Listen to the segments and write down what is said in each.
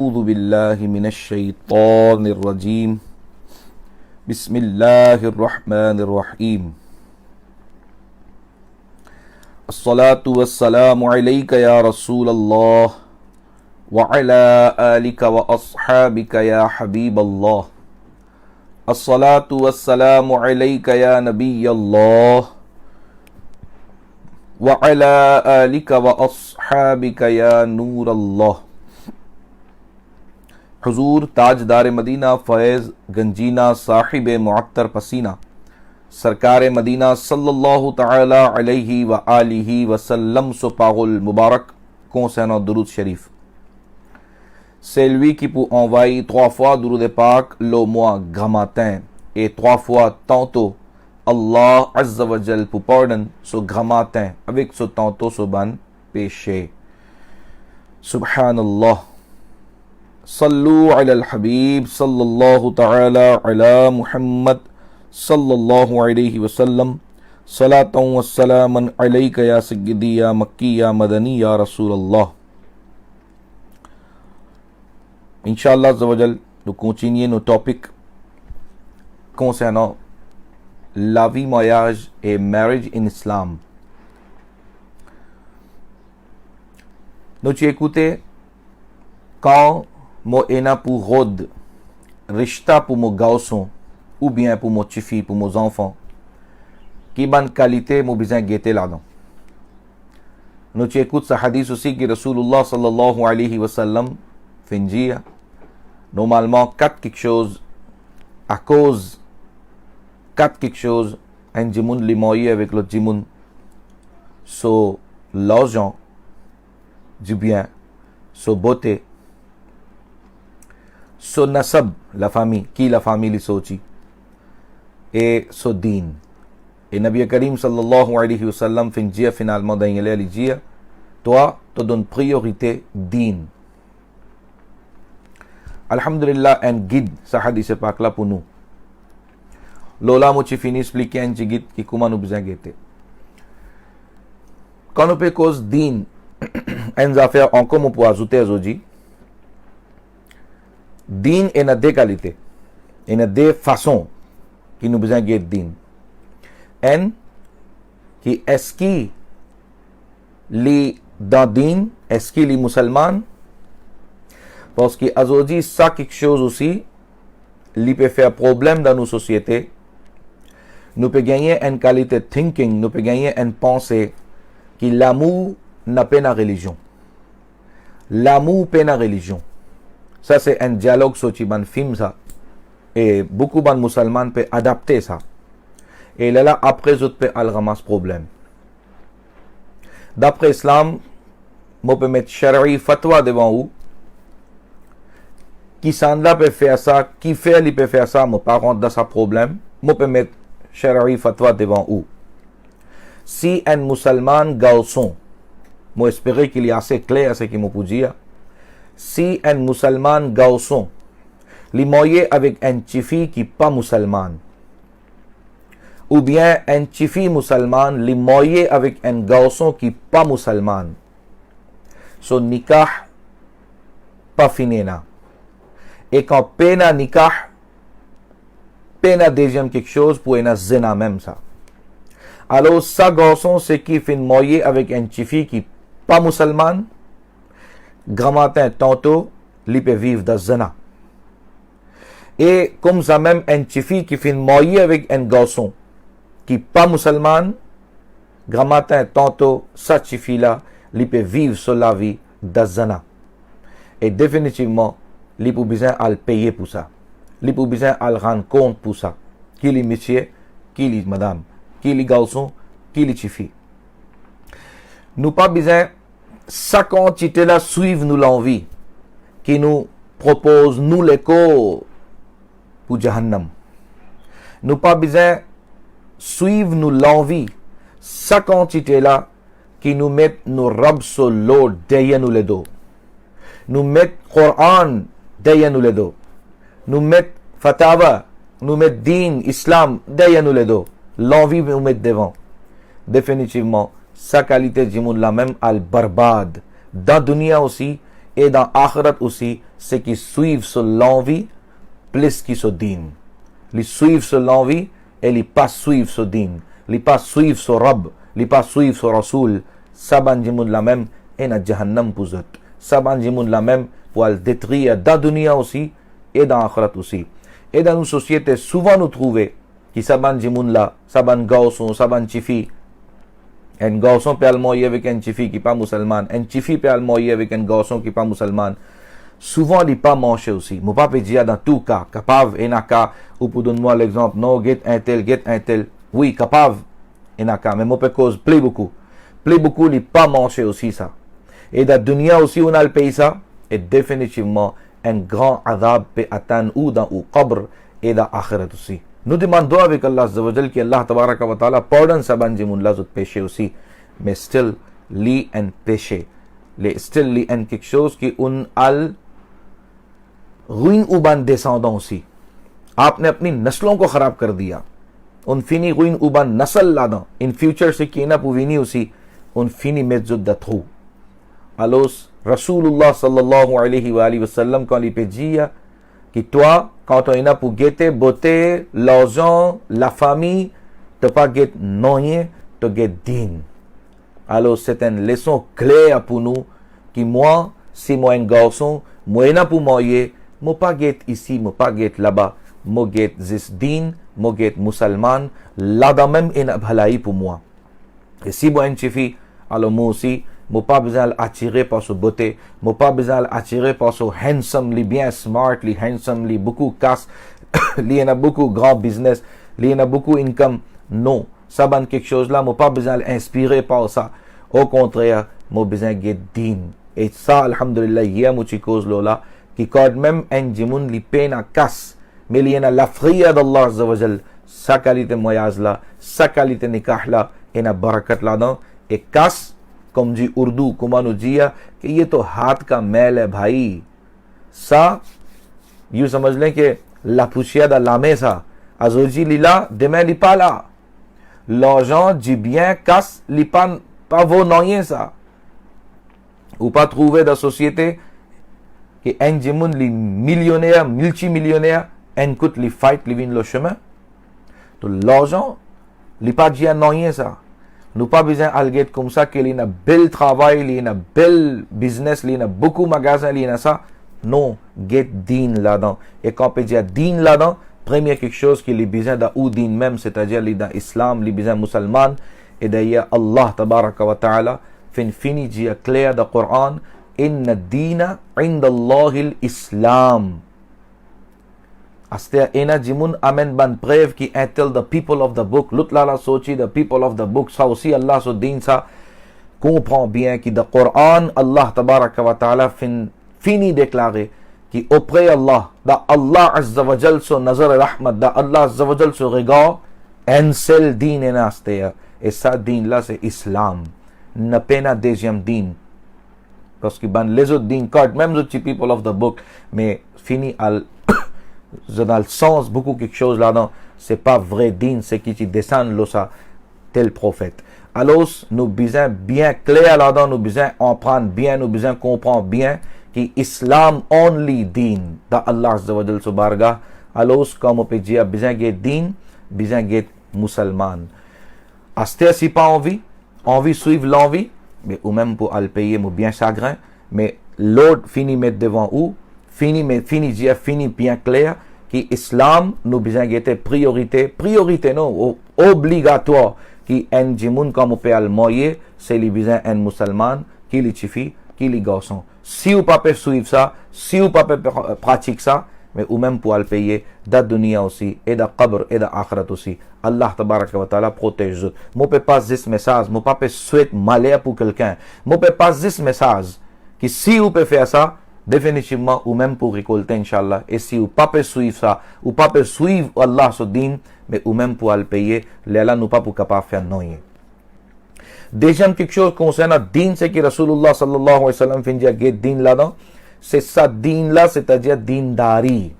أعوذ بالله من الشيطان الرجيم بسم الله الرحمن الرحيم الصلاة والسلام عليك يا رسول الله وعلى آلك وأصحابك يا حبيب الله الصلاة والسلام عليك يا نبي الله وعلى آلك وأصحابك يا نور الله। हुजूर ताजदार मदीना फ़ैज़ गंजीना साहिब मुअत्तर पसीना सरकार मदीना सल्लल्लाहु तआला अलैहि व आलिहि वसल्लम सुपागुल मुबारक concernant दुरूद शरीफ। C'est lui qui pour envoyer 3 fois duroud pak le mois grand matin et 3 fois tantôt Allah Azza wa Jal pour pardon ce grand matin avec ce tantôt ce ban péché. Subhanallah. صلوا على الحبيب صلى الله تعالى على محمد صلى الله عليه وسلم صلاة والسلام عليك يا سيدي يا مكي يا مدني يا رسول الله. Inch'Allah Azza wa Jal, nous continuons nos topics concernant la vie, mariage et marriage in Islam. Nous tu écoutez quand mo ena pour rod rishta pour mon garçon ou bien pour mon chifi pour mes enfants qui ban qualité mo besoin guetter là-dedans. Nous tu écoutes ce hadith aussi que Rasulullah sallallahu alayhi wa sallam finjia normalement 4 quelque chose à cause 4 quelque chose un jimoun limoyer avec l'autre jimoun so l'argent du bien so beauté so nasab la famille qui la famille sochi et so din et Nabi Karim sallallahu alayhi wa sallam finjia finalement dans les dire toi te donne priorité din. Alhamdulillah un guide ça hadith pas là pour nous lola mo ci fini expliquer un guide qui comment nous besoin guetter quand on peut cause din une affaire encore on peut ajouter aujourd'hui din est une deux qualités, une deux façons qui nous besoin de din. Un qui est-ce qui les dans din, est-ce qui les musulmans, parce que aujourd'hui ça quelque chose aussi, qui peut faire problème dans nos sociétés. Nous peut gagner une qualité de thinking, nous peut gagner une pensée que l'amour n'a pas de religion. L'amour n'a pas de religion. Ça c'est un dialogue sorti ban film ça et beaucoup de musulmans peuvent adapter ça et là après autres peut al ramasse problème d'après islam moi peut mettre shari fatwa devant vous qui s'en là peut faire ça qui fait il peut faire ça moi par contre dans ça problème moi peut mettre shari fatwa devant vous si un musulman garçon moi espérer qu'il est assez clair ce qu'il me peut dire. Si un musulman garçon li moye avec un chifi qui pas musulman ou bien un chifi musulman li moye avec un garçon qui pas musulman son nikah pas fini na et quand pena nikah pena deuxième quelque chose pour une zina même ça alors ça garçon c'est qui fin moye avec un chifi qui pas musulman grand matin tantôt il peut vivre dans zina et comme ça même un chifi qui fait marier avec un garçon qui pas musulman grand matin tantôt ça chifi là il peut vivre sur la vie dans zina et définitivement il peut besoin à le payer pour ça il peut besoin à le rendre compte pour ça qui est monsieur qui est madame qui est garçon qui est chifi nous pas besoin sa quantité là suivre nous l'envie qui nous propose nous l'écho pour Jahannam. Nous pas besoin suivre nous l'envie sa quantité là qui nous met nos rabs sur l'eau derrière nous les dos. Nous met Coran derrière nous les dos. Nous met Fatawa, nous met Din, Islam derrière nous les dos. L'envie nous met devant. Définitivement sa qualité du monde la même al barbade dans dunia aussi et dans akhirat aussi, c'est qui suivent sur l'envie plus qui sur din. Les suivent sur l'envie et les pas suivent sur din. Les pas suivent sur Rab, les pas suivent sur Rasoul. Saban jimun la même et na jahannam puzat. Saban jimun la même pour le détruire dans la dunya aussi et dans l'akhirat aussi. Et dans nos sociétés, souvent nous trouvons que saban jimun la, saban gauson, saban chifi, un gauson peut almoyer avec un chifi qui n'est pas musulman, un chifi peut almoyer avec un gauson qui n'est pas musulman. Souvent, il n'est pas manché aussi. Je ne peux pas dire dans tout cas, capable, et n'a cas, ou pour donner-moi l'exemple, non, get un tel. Oui, capable, et n'a cas, mais je peux cause, plaît beaucoup, il n'est pas manché aussi ça. Et dans la dunya aussi, on a le pays ça, et définitivement, un grand adab peut atteindre ou dans le qabr et dans l'akhirat aussi. Nous demandons avec Allah Azza wa Jal que Allah Tabaraka wa Ta'ala pardonne saban jimun la zot péché aussi, mais still, li un péché. Still, li un quelque chose qui on al ruine ou ban descendant aussi. आपने अपनी नस्लों को खराब कर दिया. उन Finney ruin उबन नस्ल लादा. In future से कीना पुविनी उसी उन फिनी मेजुद्दत हो. Alors, Rasulullah sallallahu alayhi wa sallam, quand il peut dire que toi, quand on a pour guetter, beauté, l'argent, la famille, tu pas guet non, tu guet din. Alors, c'est une leçon claire pour nous, que moi, si moi un garçon, moi n'a pour moyer, moi pas guet ici, moi pas guet là-bas, moi guet zis din, moi guet musulman, là-bas même, il y a bhalaï pour moi. Et si moi un chifi, alors moi aussi, je n'ai pas besoin d'attirer par sa beauté, je n'ai pas besoin d'attirer par son handsome, bien smart, handsome, beaucoup casse, il y a beaucoup grand business, il y a beaucoup income. Non, ça va quelque chose là, je n'ai pas besoin d'inspirer par ça. Au contraire, j'ai besoin de din. Et ça, alhamdulillah, il y a beaucoup de choses là, qui quand même un jimoun li peine à casse, mais il y a la fria d'Allah Azza wa Jal, sa qualité moyaz là, sa qualité nikah là, et na barakat là-dedans, et casse, comme dit Urdu, comment nous dire कि ये तो हाथ का मैल है भाई. Ça, you समझ लें कि la poussière de la mesa, azoji lila, demain li pas là. L'argent du bien casse, li pas vaut rien ça. Ou pas trouver dans la société que un jimoun li millionnaire, multimillionnaire, un coûte li fight, li vin le chemin. Donc l'argent, li pas dit rien ça. Nous pas besoin d'alguer comme ça qu'il y a un bel travail, il y a un bel business, il y a beaucoup de magasins, il y a ça. Non, get din là-dedans. Et quand on peut dire din là-dedans, première quelque chose qu'il y a besoin d'ou din même, c'est-à-dire il y a l'islam, il y a besoin musulman. Et d'ailleurs, Allah tabaraka wa ta'ala, fini dit clair dans le Coran, inna dina inda Allahil Islam. Astea ena jimun amen ban preuve qui intel the people of the book, l'utlala sochi the people of the book, ça aussi Allah so din ça comprend bien que dans le Coran, Allah tabaraka wa ta'ala fini déclaré qui auprès Allah, da Allah azza wa jal so nazar rahmat, da Allah azza wa jal so regard, un seul din est astea, et ça din là c'est Islam, n'a pas deuxième din, parce que ban les autres din card, même les people of the book, mais fini al dans le sens beaucoup quelque chose là-dedans, c'est pas vrai din, c'est qui descend là ça tel prophète. Alors nous besoin bien clair là-dedans, nous besoin en prendre bien, nous besoin comprendre bien que Islam only din da Allah azza wa jalla subarga. Alors comme on peut dire besoin de din, besoin de musulman. Aster si pas envie suivre l'envie, mais ou même pour aller payer mon bien chagrin, mais l'autre finit mettre devant ou fini bien clair que l'islam nous besoin de priorité non, obligatoire qui un jimoun comme on peut le moyer, c'est les besoin un musulman qui les chifi, qui les garçons. Si vous pas suivre ça, si vous pas pratiquer ça, mais ou même pour le payer dans dunya aussi et dans qabr et dans akhirat aussi. Allah tabaraka wa ta'ala protège. Moi peux pas dire ce message, moi pas souhaiter malheur pour quelqu'un. Moi peux pas dire ce message que si vous pouvez faire ça, définitivement ou même pour récolter inshallah, et si vous pas suivre ça ou pas suivre Allah so din, mais ou même pour le payer, là nous pas pour capable faire non. Deuxième quelque chose concernant din, c'est que Rasulullah sallallahu alayhi wa sallam fin dire din là-dedans, c'est ça din là, c'est-à-dire dindari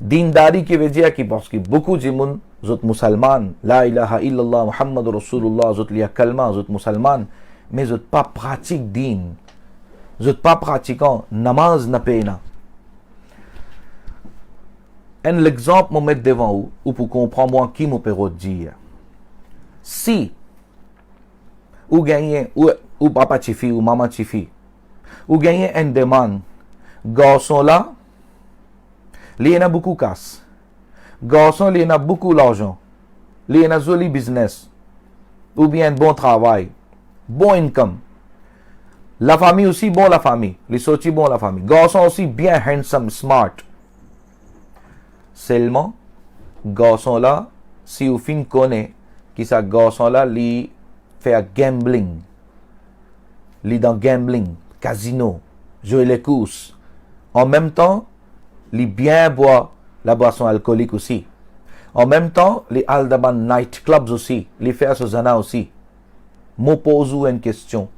qui veut dire que parce que beaucoup de gens zot musulman, la ilaha illallah Muhammad Rasulullah, zot liya kalma, zot musulman, mais zot pas pratique din. vous n'êtes pas pratiquant, namaz n'a pas. Un l'exemple, me mettre devant vous, ou pour comprendre moi qui me peut dire. Si, ou gagnez, ou papa chifi, ou maman chifi, ou gagnez une demande, garçon là, il y en a beaucoup casse. Garçon, il y en a beaucoup d'argent. Il y en a joli business. Ou bien bon travail. Bon income. La famille aussi, bon la famille. Les sorties, bon la famille. Garçon aussi, bien handsome, smart. Seulement, garçon là, si vous fin connaît, que ça garçon là, il fait gambling. Il dans gambling, casino, jouer les courses. En même temps, il bien boit la boisson alcoolique aussi. En même temps, les aldaban night clubs aussi, les faire ce zana aussi. Me pose une question.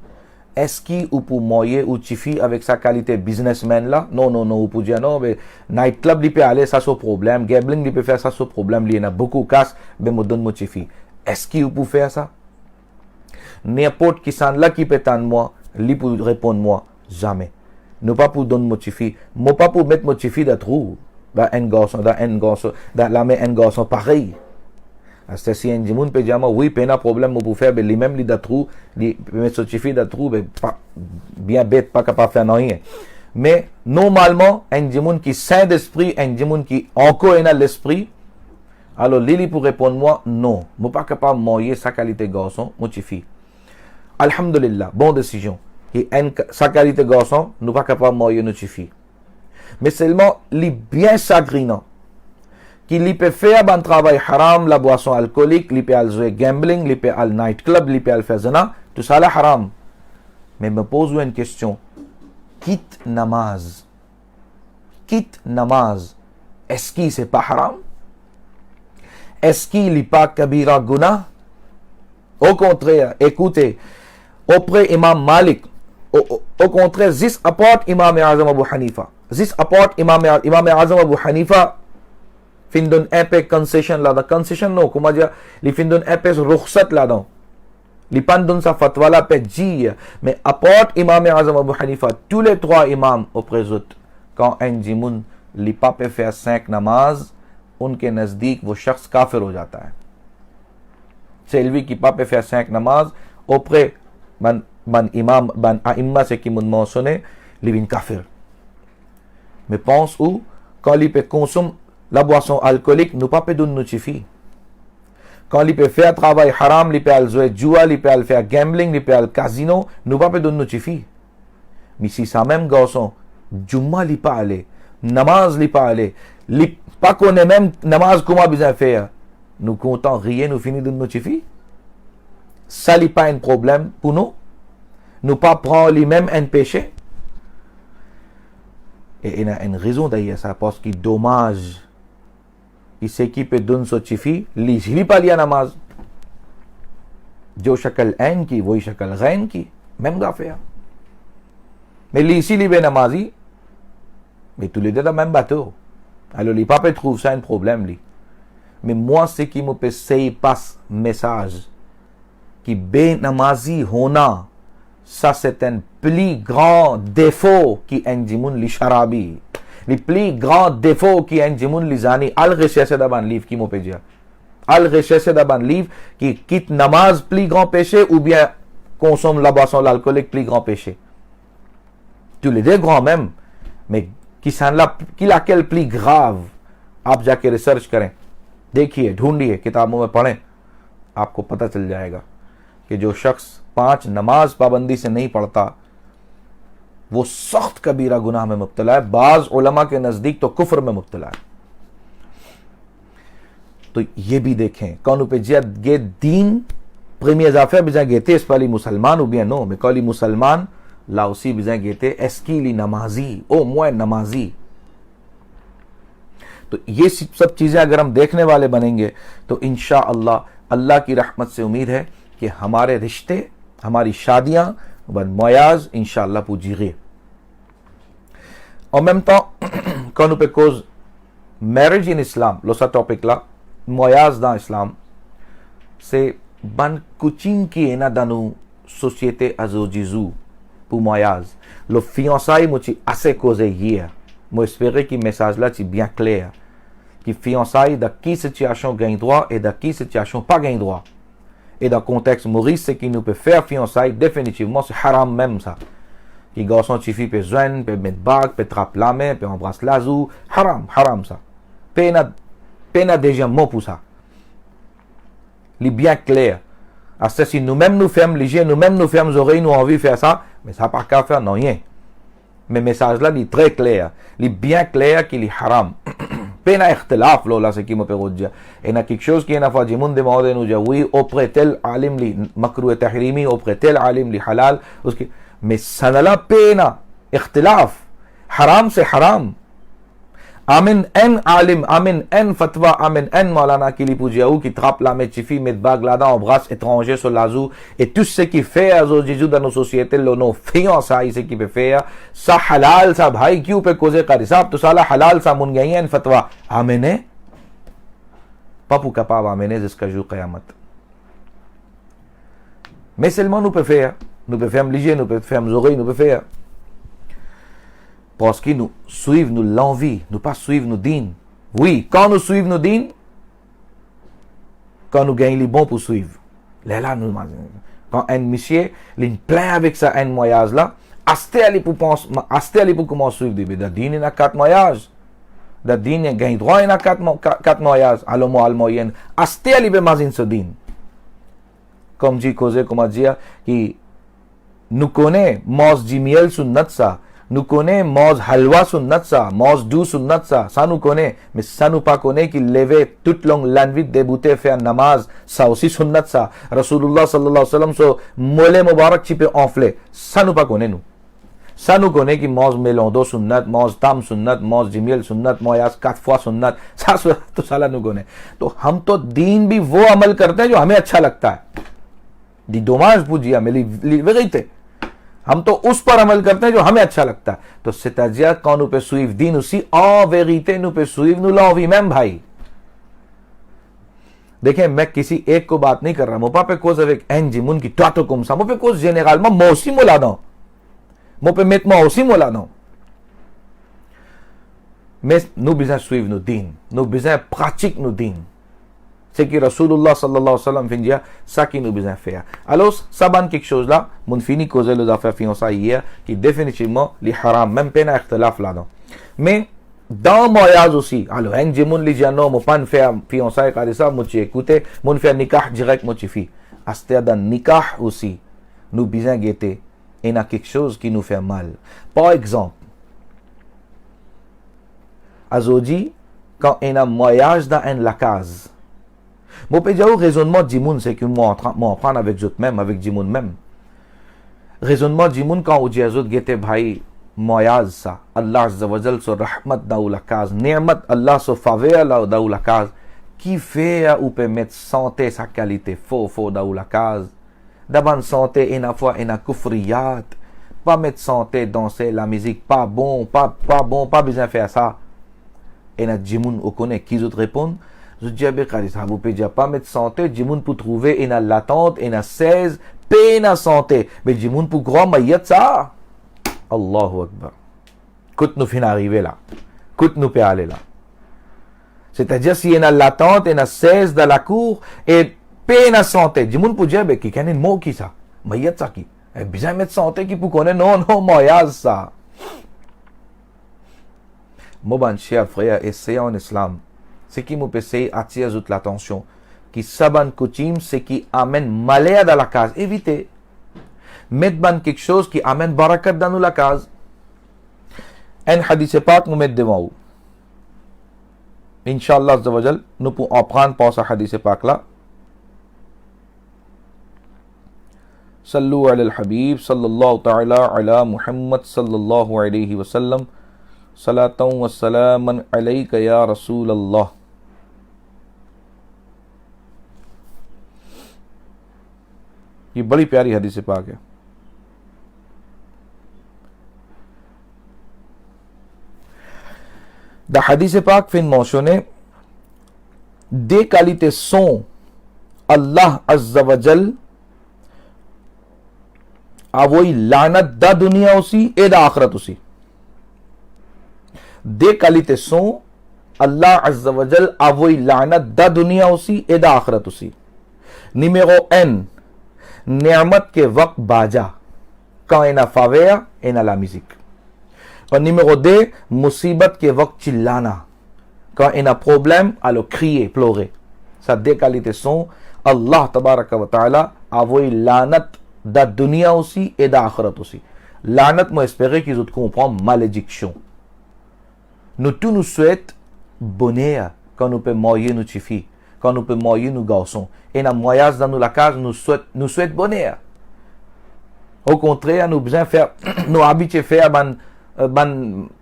Est-ce qu'il ou pour moyer ou chifi avec sa qualité businessman là? Non, ou pour dire non, mais night club il peut aller, ça c'est problème. Gambling il peut faire ça c'est problème. Il y en a beaucoup de casse, mais me donne mon chifi. Est-ce qu'il peut faire ça? N'importe qui s'en là qui peut attendre moi, lui pour répondre moi, jamais. Ne pas pour donner mon chifi, ne pas pour mettre mon chifi de trou. Dans un garçon, dans la main un garçon pareil. C'est si un monde peut dire oui, pas un problème pour faire, mais lui-même il a trou, il mettre son chifi de trou, mais pas bien bête, pas capable de faire rien. Mais normalement, un monde qui saint d'esprit, un monde qui encore a l'esprit, alors Lili pour répondre moi, non, je ne suis pas capable de moyer sa qualité garçon, mon chifi. Alhamdulillah, bonne décision. Et sa qualité garçon, nous ne sommes pas capables de moyer notre chifi. Mais seulement, il est bien chagrinant. Qu'il peut faire un travail haram, la boisson alcoolique, il peut aller jouer gambling, il peut aller night club, il peut aller faire zina, tout ça là haram. Mais me pose une question. Quitte namaz. Est-ce que c'est pas haram? Est-ce qu'il n'est pas kabira guna? Au contraire, écoutez, auprès Imam Malik, au contraire, this apporte Imam Azam Abu Hanifa. This apporte Imam Azam Abu Hanifa fin donne un peu concession là-dedans. Concession non, comment dire, il fin donne un peu rukhsat là-dedans. Il pas donne sa fatwa là peut dire, mais apporte Imam Azam Abu Hanifa, tous les trois imams auprès d'autres, quand un djimoun li pas peut faire 5 namaz, उनके नजदीक वो शख्स काफिर हो जाता है. सेल्वी की pas peut faire 5 namaz auprès ban imam ban aimma se qui mun mentionné livin kafir. Mais pense où quand il peut consommer la boisson alcoolique nous pas peut donner notifier. Quand il peut faire travail haram, il peut aller jouer joua, il peut aller faire gambling, il peut aller casino, nous pas peut donner notifier. Mais si ça même garçon jumma li pas aller, namaz li pas aller, li pas qu'on est même namaz comment besoin faire, nous comptons rien, nous finissons de notifier. Ça n'est pas un problème pour nous. Nous pas prendre lui-même un péché. Et il y a une raison d'ailleurs ça, parce que dommage. Il sait qui peut donner ce chifi, il pas lié namaz. Jo shakal ain ki, वही shakal ghain की, même affaire. Mais ici il est namazi, mais tous les deux dans le même bateau. Alors les papas trouvent ça un problème lui. Mais moi ce qui me peut c'est passe message कि बेनमाजी होना ça c'est un plus grand défaut qui enjimun li sharabi le plus grand défaut qui enjimun li zani al ghishase da ban livre qui m'opé dire al ghishase da ban livre qui quitte namaz plus grand péché ou bien consomme la boisson l'alcoolique plus grand péché tous les deux grands même mais qui sont là qui laquelle plus grave आप जाके रिसर्च करें देखिए ढूंढिए किताबों में पढ़ें आपको पता चल जाएगा कि जो शख्स 5 नमाज पाबंदी से नहीं पढ़ता वो सख्त कबीरा गुनाह में मुब्तला है बाज उलमा के नजदीक तो कुफ्र में मुब्तला है तो ये भी देखें कौन पे गे दीन प्रेमी अजाफे बिजा गेते इस वाली मुसलमान हो bien नो में कौली मुसलमान लाउसी बिजा गेते एस्कीली नमाजी ओ मोए नमाजी तो ये सब चीजें अगर हम देखने वाले बनेंगे तो इंशाअल्लाह अल्लाह की रहमत से उम्मीद है कि हमारे रिश्ते हमारी शादियां बन मोयाज इंशाअल्लाह पूजीगे en même temps quand nous cause marriage in islam lo sa topic là moyaz dans islam c'est ban kuchin qui ena danu société azojizu pour mariage. Le fiançailles, moi, tu assez causé hier. Moi, espérer que le message là, tu bien clair. Que fiançailles, dans quelle situation gagne droit et dans quelle situation pas gagne droit. Et dans le contexte Maurice, ce qui nous peut faire fiançailles, définitivement, c'est haram même ça. Que garçon, tu fais, peut joindre, peut mettre bague, peut trapper la main, peut embrasser l'azou. Haram ça. Peine déjà mot pour ça. Il est bien clair. Si nous-mêmes nous fermons les yeux, nous-mêmes nous fermons les oreilles, nous avons envie de faire ça, mais ça n'a pas qu'à faire, non rien. Mais le message là, il est très clair. Il est bien clair qu'il est haram. Peine à ikhtilaf, là, c'est qui me peut dire. Et il y a quelque chose qui est une fois, du monde demande nous dire, oui, auprès tel alim li makruh et tahrimi, auprès tel alim li halal. Mais ça n'a pas peine à ikhtilaf. Haram, c'est haram. Amin en alim, amin en fatwa, amin en malana qui li poujiaou, qui trappe la metchifi, met bague là-dedans, embrasse étranger sur l'azou, et tout ce qui fait à Jésus dans nos sociétés, nos fiançailles, ce qui peut faire, ça halal, ça bhai, qui peut causer kari, ça, tout ça là halal, ça mun gagne fatwa. Amener, pas pour capable amener jusqu'à jour Qiyamah. Mais seulement nous pouvons faire l'hygiène, nous pouvons faire nos oreilles, nous pouvons faire. Parce que nous suivons nous l'envie, nous pas suivons nous dînes. Oui, quand nous suivons nous dînes, quand nous gagnons les bons pour suivre. Là, nous, quand un monsieur, il plein avec ça, un moyage là, acheter aller pour commencer à suivre. La dîne, il y a 4 moyages. La dîne, il gagne droit, il y a 4 moyages. Alors, moi, le moyen, acheter aller pour mazine ce dîne. Comme j'ai causé, comment dire, qui nous connaît, mos du miel sur notre ça. Nous connaît mos halwa sunnat sa, mos doux sunnat sa, ça nous connaît, mais ça nous pas connaît qu'il levait toute longue l'envie de débuter faire namaz, ça aussi sunnat sa. Rasulullah sallallahu alayhi wa sallam so mollet mubarak qui peut enfler, ça nous pas connaît nous. Ça nous connaît qu'il mange melondo sunnat, mange tam sunnat, mange jimiel sunnat, moyas 4 fois sunnat, ça tout ça là nous connaît. तो हम तो दीन भी वो अमल करते हैं जो हमें अच्छा लगता है. dit dommage pour dire mais la vérité. हम तो उस पर अमल करते हैं जो हमें अच्छा लगता है. तो c'est-à-dire quand nous peut suivre दीन aussi en vérité nous peut suivre nous l'envie même भाई. देखिए मैं किसी एक को बात नहीं कर रहा. मोपा पे कोज avec un jimun qui toi comme ça. Moi पे कोज généralement moi aussi mola non. Moi पे mettre moi aussi mola non. Mais nous besoin suivre nos dînes. Nous besoin pratique nos dînes. C'est que Rasulullah sallallahu alayhi wa sallam fait dire ça qui nous besoin faire. Alors, ça banne quelque chose là, mon fini causer les affaires fiançailles hier, qui définitivement les haram, même peine à ikhtilaf là-dedans. Mais, dans mariage aussi, alors, un jimoun li jano, mon pas faire fiançailles, car ça, mon tu écoutez, mon faire nikah direct, mon tu fi. À ce dans nikah aussi, nous besoin guetter, il y a quelque chose qui nous fait mal. Par exemple, Azodi, quand il y a un mariage dans la case, mon pédia au raisonnement d'Imoun, c'est que moi en prendre avec eux même, avec Dimoun même. Raisonnement d'Imoun, quand on dit à eux, guette bhai, moyaz ça, Allah Azza wa Jal, sur rahmat dans la case, ni'mat Allah, sur faveur dans la case, qui fait ou peut mettre santé sa qualité, faux dans la case. D'abord, santé, une fois, une kufriyat, pas mettre santé, danser, la musique, pas bon, pas besoin de faire ça. Et na Dimoun, on connaît qui d'autre répondent. Je dis à Bekari, ça vous peut dire pas mettre santé, Dimoun pour trouver une l'attente, une 16, peine à santé. Mais Dimoun pour grand maillet ça. Allahu Akbar. Coute nous fin arriver là. Coute nous peut aller là. C'est-à-dire s'il y a l'attente, une 16 dans la cour, et peine à santé. Dimoun pour dire, qui a un mot qui ça? Maillet ça qui? Et bien mettre santé qui pour connaître, non, moyaz ça. Mon cher frère, essayez en islam. Ce qui me peut attirer l'attention, qui saban coutume, c'est qui amène malheur dans la case. Évitez. Mettez quelque chose qui amène barakat dans la case. Un hadith pak nous met devant vous. Inch'Allah, nous pouvons apprendre par ce hadith pak là. Sallu ala al-Habib, sallallahu ta'ala ala Muhammad, sallallahu alayhi wa sallam. Salatan wa salaman alayka ya Rasulallah. ये बड़ी प्यारी हदीस पाक है. Da hadith pak fin mentionné des qualités sont Allah Azza wa Jal avoi lanet da dunia aussi et da akhirat aussi. Des qualités sont Allah Azza wa Jal avoi lanet da dunia aussi et da akhirat aussi. Numéro 1, ni'mat के वक्त बाजा, quand il a faveur et la musique. और numéro 2, मुसीबत के वक्त चिल्लाना, quand il a problème, alors crier, pleurer. Ça des qualités sont Allah tabaraka wa ta'ala avoi lanat da dunia aussi et da akhirat aussi. Lanat, moi espérer qu'ils autres comprennent malédiction. Nous tous nous souhaitons bonheur quand nous pouvons moyer nos filles, quand nous pouvons moyer nos garçons. Et dans moyage dans la case, nous souhaitons bonheur. Au contraire, nous besoin faire, nous habitués faire ban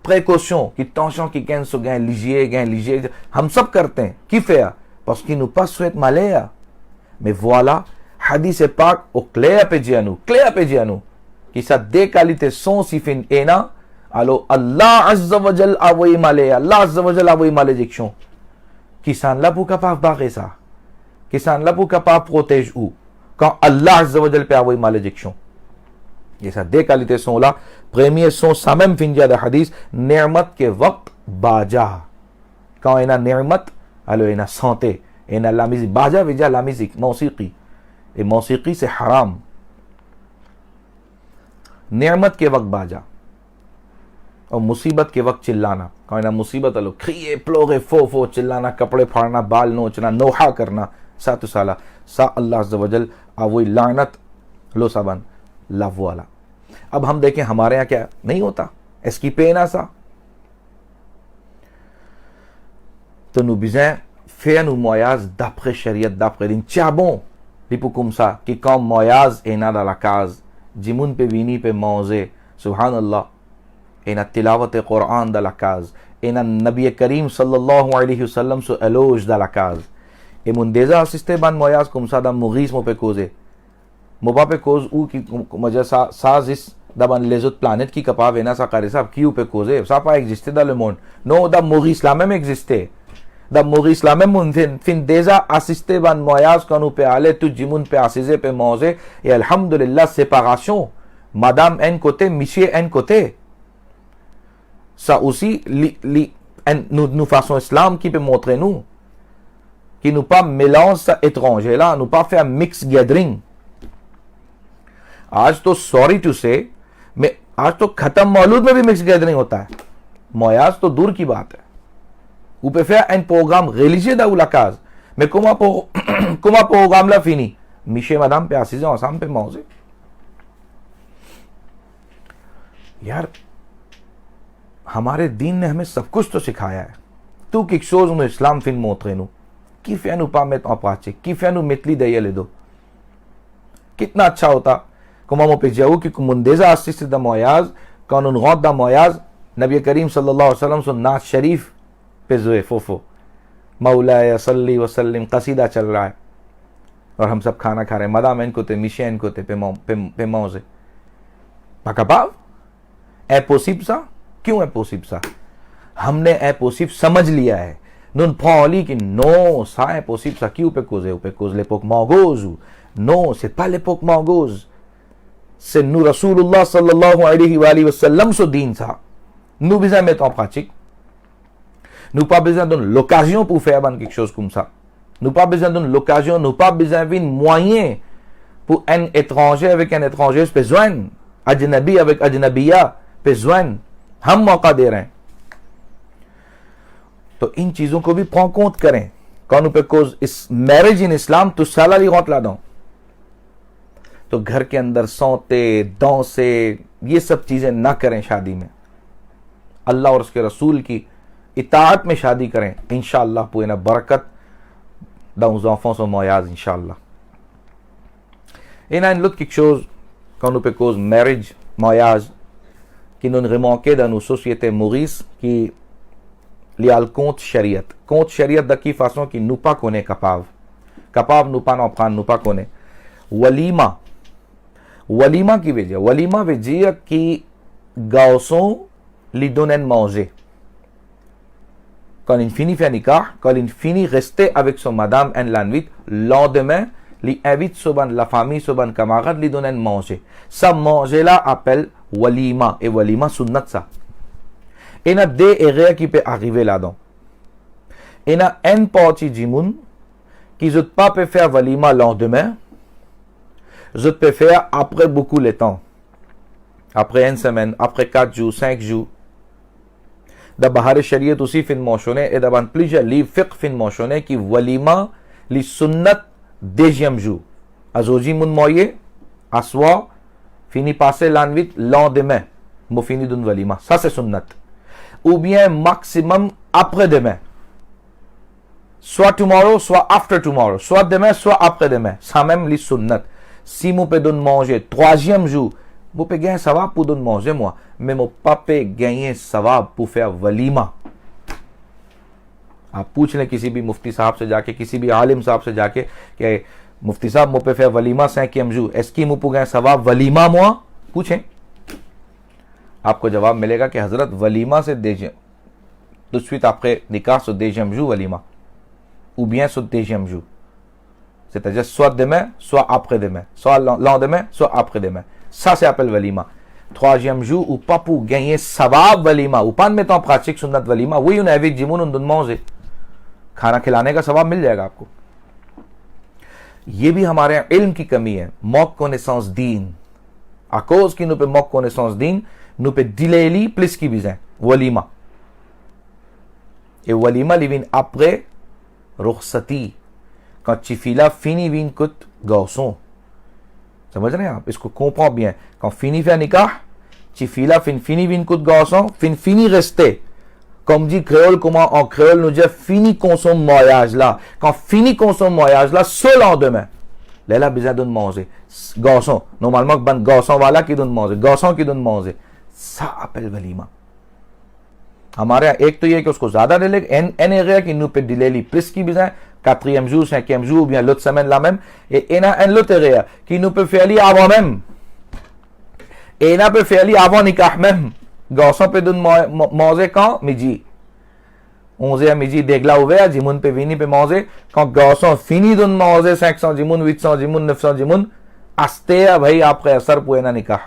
précaution, qui tension qui gagne sur gain léger. हम सब करते हैं, qui fait? Parce qu'il nous pas souhaite malheur. Mais voilà, hadith et pak au clair pe nous, qui ça des qualités sont si fin ena, alors Allah Azza wa Jal avoi malheur, Allah Azza wa Jal avoi malédiction. Qui s'en là pour capable barrer ça? Qui s'en là pour capable protéger où? Quand Allah Azza wa Jal peut avoi malédiction. Et ça des qualités sont là. Premier sont ça même fin de hadith, ni'mat ke waqt baja. Quand il y a ni'mat, alors il y a santé. Il y a la musique. Baja veut dire la musique, musiqi. Et musiqi c'est haram. Ni'mat ke waqt baja. और मुसीबत के वक्त चिल्लाना, quand il y a मुसीबत alors crier, pleurer, faux चिल्लाना, कपड़े फाड़ना, बाल नोचना, नोहा करना, ça tout ça là, ça Allah Azza wa Jal avoi लानत लो साबन ला voilà. अब हम देखें हमारे यहाँ क्या नहीं होता, इसकी पेना सा तो nous besoin faire nos moyages d'après shariat, d'après din bon lipo comme ça कि quand moyage est dans la case jimun pe vini pe manger subhanallah et na tilawat Quran dans la case et na Nabi Karim sallallahu alayhi wa sallam so éloge dans la case et mon déjà assisté ban moyage comme ça dans Maurice mo pe causer mo ba pe cause ou qui maja ça is dans les autres planètes qui capable na ça करे ça qui ou pe causer ça pas existé dans le monde non dans Maurice la même existé dans Maurice la même fin déjà assisté ban moyage quand nous peut aller tout jimun pe assiser pe manger et alhamdulillah séparation madame un côté monsieur un côté. Ça aussi, nous façon islam qui peut montrer nous, qui nous pas mélange ça étranger là, nous pas faire mix gathering. आज तो sorry to say, mais आज तो खत्म मौलूद में भी mix gathering होता है. मोयाज तो दूर की बात है. Ou peut faire un programme religieux dans la case, mais comment programme là fini? Michel madame peut assiser ensemble peut manger. यार हमारे दीन ने हमें सब कुछ तो सिखाया है. तू कि chose no islam fin motrenu. Qui fait nous pas mettre en pratique? Qui fait nous mettre l'idée les deux? कितना अच्छा होता. Comment on peut dire que comme on déjà assisté dans moyaz, quand on rentre dans moyaz, Nabi Karim sallallahu alayhi wa sallam son naat sharif पे जो है फोफो मौलाया सल्ली व सल्लिम कसीदा चल रहा है और हम सब खाना खा रहे हैं. मदाम इनको ते मिशे इनको ते पे मौजे पकापाव impossible ça. क्यों impossible ça? हमने impossible समझ लिया है. Non prend कि non ça impossible ça qui ou peut causer l'époque mangose. Non, c'est pas l'époque mangose. C'est nous Rasulullah sallallahu alayhi wa sallam ce din ça. Nous besoin mettre en pratique. Nous pas besoin de l'occasion pour faire quelque chose comme ça. Nous pas besoin de l'occasion, nous pas besoin d'un moyen pour un étranger avec un étranger besoin. Ajnabi avec ajnabiya besoin. हम मौका दे रहे हैं तो इन चीजों को भी prend compte करें. quand पे cause इस मैरिज इन इस्लाम तो सैलरी rentre là-dedans. तो घर के अंदर सौते दांसे ये सब चीजें ना करें. शादी में अल्लाह और उसके रसूल की इताअत में शादी करें. इंशाअल्लाह pour une बरकत dans os enfants sont moyaz इंशाअल्लाह. Et là une autre quelque chose quand nous peut cause marriage moyaz qui nous remarqué dans nos sociétés Maurice qui lié au compte shariat de qui façon qui nous pas connaît capable nous pas en prendre nous pas connaît. walima qui veut dire qui garçon lui donne manger quand il finit faire nikah, quand il finit rester avec son madame en la nuit, lendemain li evite soban la famille soban camarade li donen manger. Ça manger là appelle walima et walima sunnat ça. Et il y a des erreurs qui peuvent arriver là-dedans. Il y a une partie du monde qui ne peut pas faire walima le lendemain, je peux faire après beaucoup de temps. Après une semaine, après 4 jours, 5 jours. Da bahar shariat aussi fin mentionné et d'abord plusieurs livres fiqh fin mentionné qui walima li sunnat deuxième jour. Azoji mun moye, aswa, fini passer l'anvit lendemain. Mo fini d'une walima. Ça c'est sunnat. Ou bien maximum après-demain. Soit tomorrow, soit after tomorrow. Soit demain, soit après-demain. Ça même les sunnat. Si moi peux donner manger troisième jour, moi peux gagner ça va pour donner manger moi. Mais moi pas peux gagner ça va pour faire walima. आप पूछ लें किसी भी मुफ्ती साहब से जाके, किसी भी आलिम साहब से जाके कि मुफ्ती साहब मुझ पे फिर walima 5e jour, est-ce qu'il मुझ गए सवाब वलीमा moi पूछें, आपको जवाब मिलेगा कि हजरत वलीमा से दीजिए tout de suite après निकाह sur 2e jour walima ou bien sur 2e jour, c'est-à-dire soit demain, soit après-demain, soit lendemain, soit après-demain. Ça c'est appelé walima. 3e jour ou pas pour gagner सवाब walima ou pas de mettre en pratique सुन्नत walima. Oui, on invite जिमून on donne manger, खाना खिलाने का सवाब मिल जाएगा आपको. ये भी हमारे इल्म की कमी है. मौक connaissance दीन à cause कि nous पे मौक connaissance दीन nous पे diléli plus qui bizarre walima et walima li vin après rukhsati quand chifila fini vin kut garçon. समझ रहे हैं आप, इसको comprend bien. Quand fini faire nikah, chifila fini vin kut garçon, fini rester. Comme dit créole, comment en créole nous dit fini consomme mariage là. Quand fini consomme mariage là, ce lendemain, là il a besoin de manger. Garçon, normalement ban garçon वाला qui donne manger, garçon qui donne manger. Ça appelle walima. हमारे यहाँ एक तो ये कि उसको ज्यादा delay an area की nous peut diler plus qui besoin 4e jour, 5e jour ou bien l'autre semaine la même, et il y a un autre area qui nous peut faire avant même, et il peut faire avant nikah même. Garçon peut donner manger quand midi 11h midi dégla ouvert, jimoun peut venir peut manger. Quand garçon finit de manger 500 jimoun, 800 jimoun, 900 jimoun, आस्ते भाई आपका असर पुए ना निकाह,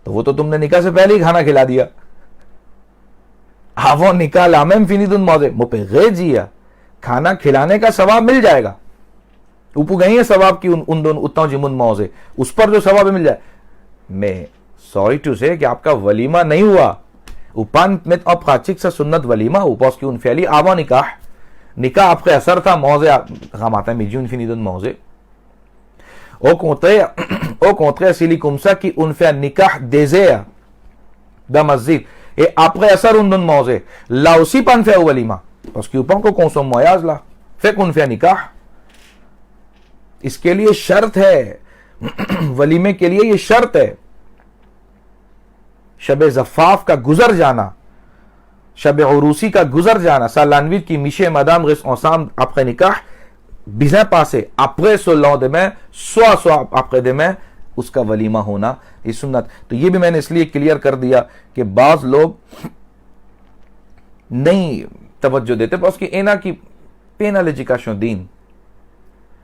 तो वो तो तुमने निकाह से पहले ही खाना खिला दिया. avant निकाह la même fini de manger, मुझ पे गए जिया खाना खिलाने का सवाब मिल जाएगा. ऊपर गई है सवाब की उन दोनों उतना जिमुन मौजे, उस पर जो सवाब मिल जाए. मैं सॉरी टू से कि आपका वलीमा नहीं हुआ. उपान में अब प्राचिक से सुन्नत वलीमा ऊपर की उन फैली आवा निकाह आपके असर था मौजे हम आता है मिजी उन फिनी दोन मौजे. Au contraire, s'il est comme ça, qu'on fait un nikah désert dans masjid, et après ça, on donne manger. Là aussi, pas faire walima, parce qu'il n'y a pas qu'on consomme voyage là. Fait qu'on fait un nikah. इसके लिए शर्त है, वलीमे के लिए ये शर्त है, शब ज़फ़ाफ़ का गुजर जाना, शब उरूसी का गुजर जाना, सालानवीर की मिशे madame reste ensemble après nikah, bien passé, après ce lendemain, soit après-demain, उसका वलीमा होना ये सुन्नत. तो ये भी मैंने इसलिए क्लियर कर दिया कि बाज लोग नहीं तवज्जो देते, parce que एना की pena l'éducation din.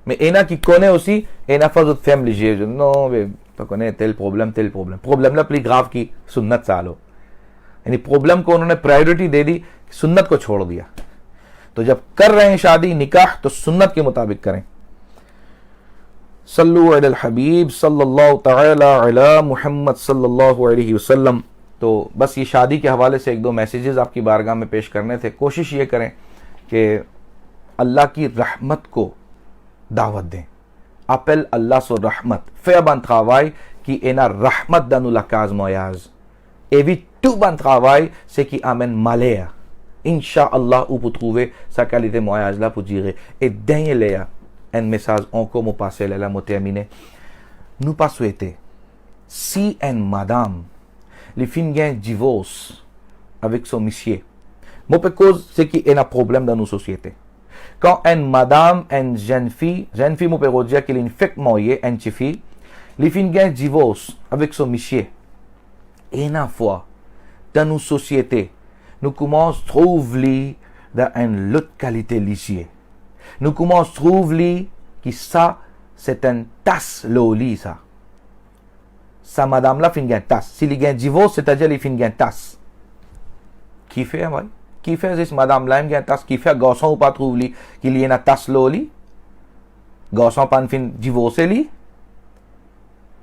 Mais ena qui connaît aussi, ena fait d'autres femmes légères. Non, mais tu connais tel problème. Problème la plus grave qui सुन्नत सालो. यानी प्रॉब्लम को उन्होंने प्रायोरिटी दे दी, सुन्नत को छोड़ दिया. तो जब कर रहे हैं शादी निकाह तो सुन्नत के मुताबिक करें. सल्लु अलल हबीब सल्लल्लाहु तआला अला मुहम्मद सल्लल्लाहु अलैहि वसल्लम. तो बस ये शादी के हवाले से एक दो मैसेजेस आपकी बारगाह में पेश करने थे. कोशिश ये करें कि अल्लाह की रहमत को दावत दें. Appelle Allah sur rahmat. Fais un bon travail qui est na rahmat dans la case moyage. Évite tout bon travail, ce qui amène malheur. Inch'Allah, où pour trouver sa qualité moyage là pour dire. Et dernier un message encore pour passer là, pour terminer. Nous pas souhaiter. Si une madame, les filles gagnent divorce avec son monsieur, moi peut cause c'est qu'il y a un problème dans nos sociétés. Quand une madame, une jeune fille, moi peut dire qu'il est une fête mariée, une fille, les filles gagnent divorce avec son monsieur. Et une fois, dans nos sociétés, nous commençons à trouver dans une autre qualité lycée. Nous commençons à trouver que ça, c'est un tas loli, ça. Ça, madame là, fin gain tas. S'il y a un divorce, c'est-à-dire qu'il fin gain tas. Qui fait, ouais? Qui fait ce madame là, gain tas? Qui fait garçon ou pas trouve li, qu'il y a un tas loli? Garçon pas fin divorcé li?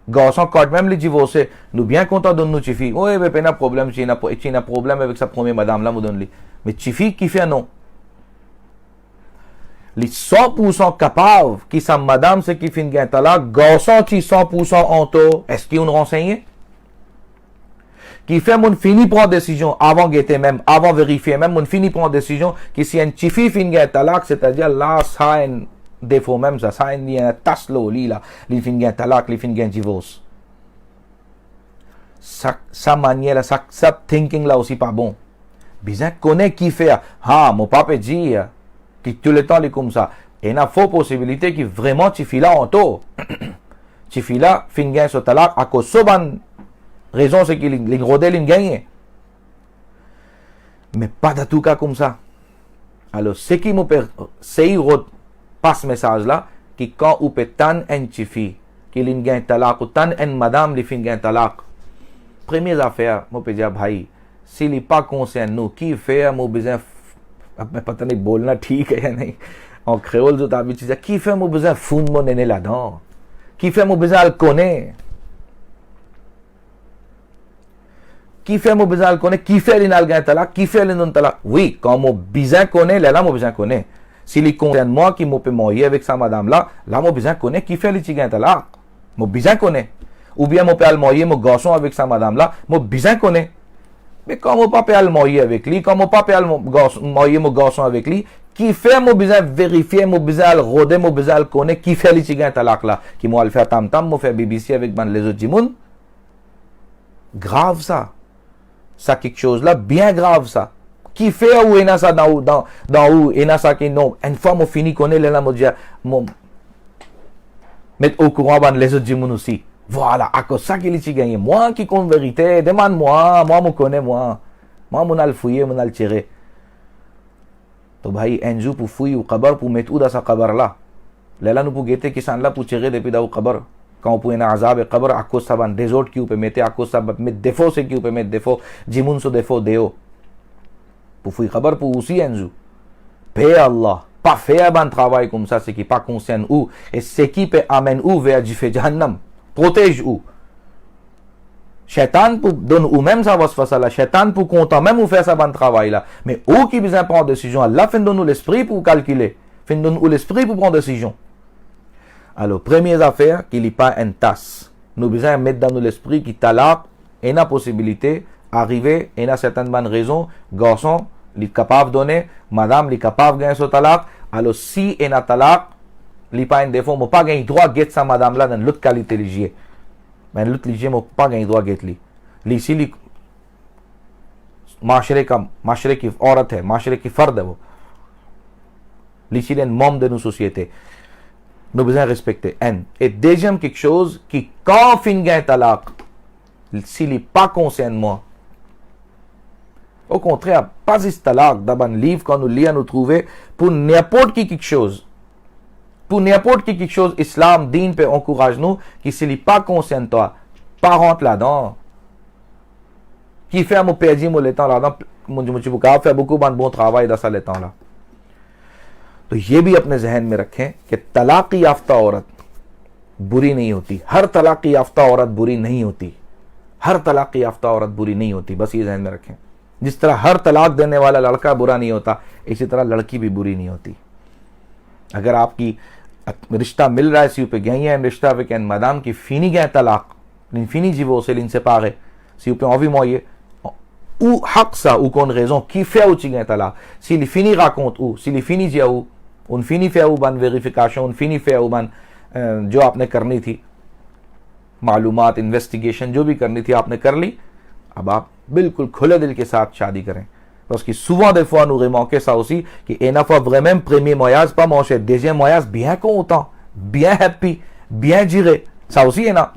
Garçon quand même les divorcés. Nous bien contents de nous chifi. Oui, mais pas de problème, j'ai un problème avec sa première madame là, nous donne li. Mais chifi qui fait non? Les 100% capables qui sont madame c'est qui fin gain talak, garçon qui 100% en taux, est-ce qu'ils nous renseignent? Qui fait mon fini prendre décision avant guetter même, avant vérifier même, mon fini prendre décision qui si un chifi fin gain talak, c'est-à-dire là, ça un défaut même, ça il y a un tas li là, li fin gain talak, li fin gain divorce. Sa manière là, sa thinking là aussi pas bon. Bien connaît qui fait, ah, mon papa dit, qui tout le temps est comme ça. Et il y a faux possibilité que vraiment tu fais là en taux. Tu fais là, fin gain sur talak, à cause de la raison c'est qu'il les grodel il gagne. Mais pas de tout cas comme ça. Alors, ce qui me permet, c'est passe message là, que quand ou peut tan en chifi, qu'il y gagne talak, ou tan en madame li fin gagne talak. Première affaire, moi peux dire, भाई, s'il n'est pas conscient nous, qui fait, moi besoin अब मैं पता नहीं बोलना ठीक है या नहीं और créole जो ताबी चीज़ qui fait moi besoin fond mon nene là-dedans qui fait moi besoin le connaît qui fait moi besoin le connaît qui fait l'inal gain talak qui fait l'inon talak oui quand moi besoin connaît là moi besoin connaît s'il est conscient moi qui moi peut marier avec sa madame là moi besoin connaît qui fait le gain talak moi besoin connaît ou bien moi peut marier mon garçon avec sa madame là moi besoin connaît. Mais quand mon papa a le marié avec lui, quand mon papa a le marié mon garçon avec lui, qui fait mon besoin vérifier, mon besoin le roder, mon besoin le connaître, qui fait les tigans talak là, qui moi le faire tam tam, moi faire BBC avec les autres gens. Grave ça. Ça quelque chose là, bien grave ça. Qui fait ou est ça dans où, est ça qui non, une fois mon fini connaît là, moi dire, mon mettre au courant les autres gens aussi. Voilà, à cause de ça qu'il est gagné. Moi qui compte vérité, demande-moi, moi me connais, moi mon al fouiller, mon al tirer. तो भाई Anju pour fouiller ou cover pour mettre où dans sa cover là. Là nous pour guetter qui sont là pour tirer depuis dans कबर. Quand on peut un azab कबर à cause ça ban désordre qui peut mettre à cause ça mettre défaut c'est qui peut mettre défaut, jimun so défaut deo. Pour fouiller cover pour aussi enjou. Paix Allah. Pas faire un travail comme ça, c'est qui pas conscient ou et c'est qui peut amener ou vers du feu jahannam. Protège ou Shaitan pour donner ou même ça va se faire là, Shaitan pour content même ou faire ça bon travail là, mais ou qui besoin prendre décision, Allah fait donner l'esprit pour calculer, fait donner l'esprit pour prendre décision. Alors première affaire qu'il n'y a pas une tasse, nous besoin mettre dans l'esprit qui talak et la possibilité arriver et a certaines bonnes raisons, garçon il est capable de donner, madame il est capable de gagner ce talak, alors si il a talak li pas un défaut, moi pas gagner droit get sa madame là dans l'autre qualité ligier. Mais l'autre ligier moi pas gagner droit get li. Li si li माशरे की औरत है, माशरे की फर्द है वो. Li si un membre de nos sociétés. Nous besoin respecter. Et deuxième quelque chose qui quand fin gagne talak, s'il n'est pas conscient de moi. Au contraire, pas ce talak dans un livre quand nous lisons nous trouver pour n'importe qui quelque chose. Pour n'importe qui quelque chose, islam, din peut encourage nous, qui s'il n'est pas conscient de toi, pas rentre là-dedans. Qui fait mon perdu mon temps là-dedans, mon fait beaucoup de bon travail dans ça le temps là. तो ये भी अपने जहन में रखें कि तलाक याफ्ता औरत बुरी नहीं होती, हर तलाक याफ्ता औरत बुरी नहीं होती, हर तलाक याफ्ता औरत बुरी नहीं होती, बस ये जहन में रखें. जिस तरह हर तलाक देने वाला लड़का बुरा नहीं होता, इसी तरह लड़की भी बुरी नहीं होती. अगर आपकी रिश्ता मिल रहा है सी पे गई है रिश्ता पे can madame qui finit gain talaq, l'infini divorce, l'inséparé, si vous pouvez envie moyer ou haq ça ou qu'on raison qui fait ou gain talaq, si il finit raconte ou si il finit dit ou on finit fait ou ban vérification, on finit fait ou ban जो आपने करनी थी मालूमात इन्वेस्टिगेशन जो भी करनी थी आपने कर ली, अब आप बिल्कुल खुले दिल के साथ शादी करें. Parce que souvent des fois nous remarquons ça aussi, qu'une fois vraiment premier voyage pas manger, deuxième voyage bien content, bien happy, bien géré, ça aussi est là.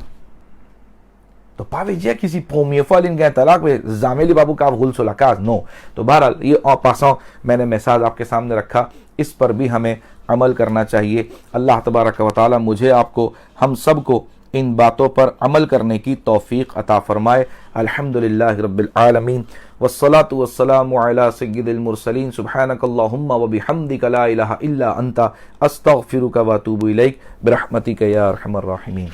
तो pas veut dire que si première fois il gagne talak mais jamais les बाबू का भूल sur la case, non. तो बहरहाल ये en passant मैंने मैसेज आपके सामने रखा, इस पर भी हमें अमल करना चाहिए। अल्लाह तबारक व तआला मुझे, आपको, हम सब को इन बातों पर अमल करने की तौफीक अता फरमाए। अल्हम्दुलिल्लाहि रब्बिल आलमीन वस्सलातु वस्सलामु अला सय्यिदिल मुरसलीन सुब्हानकल्लाहुम्मा व बिहम्दिका ला इलाहा इल्ला अंता अस्तगफिरुका व अतूबु इलैक बिरहमतिका या अरहमर राहिमीन।